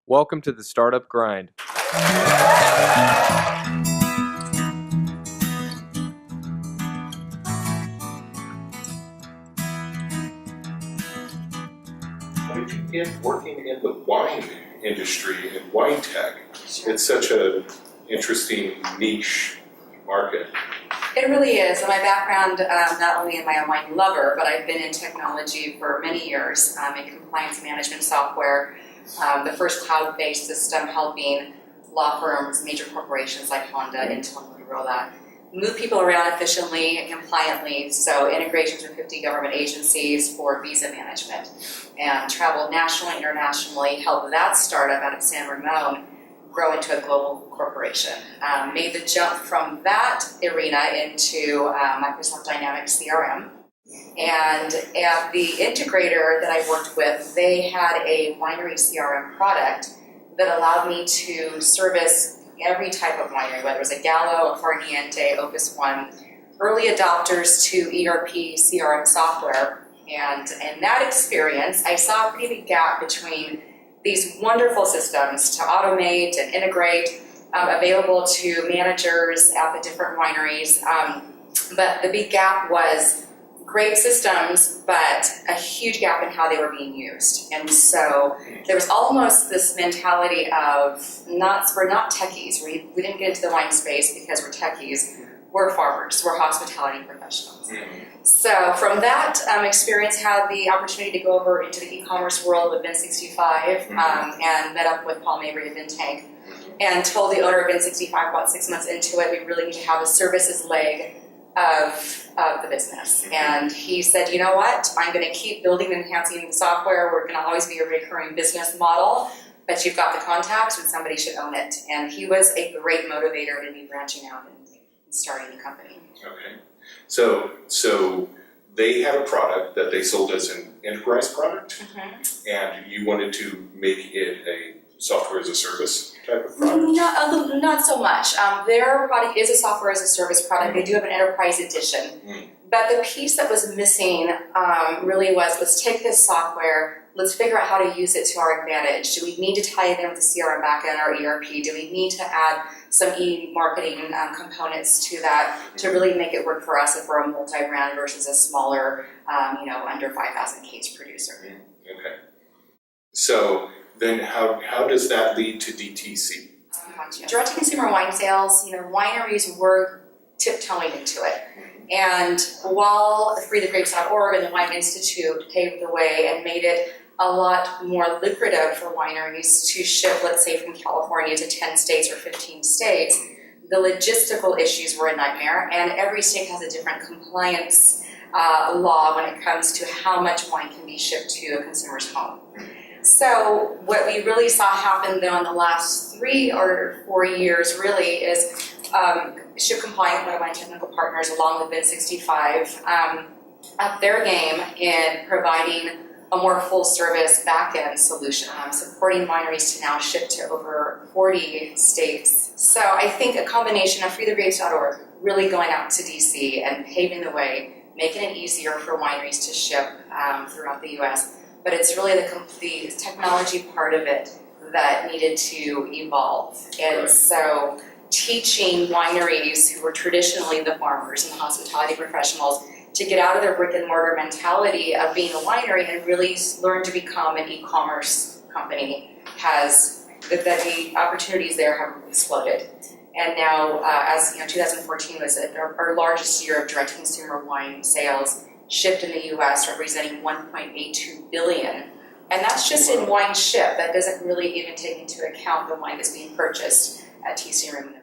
Welcome to the Startup Grind. How did you get working in the wine industry and wine tech? It's such an interesting niche market. It really is. And my background, not only am I a wine lover, but I've been in technology for many years in compliance management software. The first cloud-based system helping law firms, major corporations like Honda, Intel, Motorola, move people around efficiently and compliantly. So integrations with 50 government agencies for visa management, and traveled nationally, internationally, helped that startup out of San Ramon grow into a global corporation. Made the jump from that arena into Microsoft Dynamics CRM. And at the integrator that I worked with, they had a winery CRM product that allowed me to service every type of winery, whether it was a Gallo, a Farniente, Opus One, early adopters to ERP CRM software. And in that experience, I saw a pretty big gap between these wonderful systems to automate and integrate, available to managers at the different wineries. But the big gap was great systems, but a huge gap in how they were being used. And so there was almost this mentality of we're not techies. We didn't get into the wine space because we're techies. We're farmers. We're hospitality professionals. So from that experience, had the opportunity to go over into the e-commerce world with Vin65 and met up with Paul Mabry at VinTank and told the owner of Vin65 about 6 months into it, we really need to have a services leg of the business. And he said, you know what, I'm going to keep building and enhancing the software. We're going to always be a recurring business model, but you've got the contacts and somebody should own it. And he was a great motivator to me branching out and starting the company. Okay. So they had a product that they sold as an enterprise product, and you wanted to make it a software as a service type of product? Not so much. Their product is a software as a service product. They do have an enterprise edition. But the piece that was missing really was, let's take this software, let's figure out how to use it to our advantage. Do we need to tie it in with the CRM backend or ERP? Do we need to add some e-marketing components to that to really make it work for us if we're a multi-brand versus a smaller, under 5,000 case producer? Okay. So then how does that lead to DTC? Direct-to-consumer wine sales, wineries were tiptoeing into it. And while freethegrapes.org and the Wine Institute paved the way and made it a lot more lucrative for wineries to ship, let's say, from California to 10 states or 15 states, the logistical issues were a nightmare, and every state has a different compliance law when it comes to how much wine can be shipped to a consumer's home. So what we really saw happen though in the last 3 or 4 years really is Ship Compliant, one of my technical partners, along with Vin65, up their game in providing a more full-service back-end solution, supporting wineries to now ship to over 40 states. So I think a combination of freethegrapes.org really going out to DC and paving the way, making it easier for wineries to ship throughout the US, but it's really the technology part of it that needed to evolve. And so teaching wineries who were traditionally the farmers and the hospitality professionals to get out of their brick and mortar mentality of being a winery and really learn to become an e-commerce company the opportunities there have exploded. And now, as 2014 was our largest year of direct-to-consumer wine sales, shipped in the US representing $1.82 billion. And that's just in wine ship. That doesn't really even take into account the wine that's being purchased at TC Room.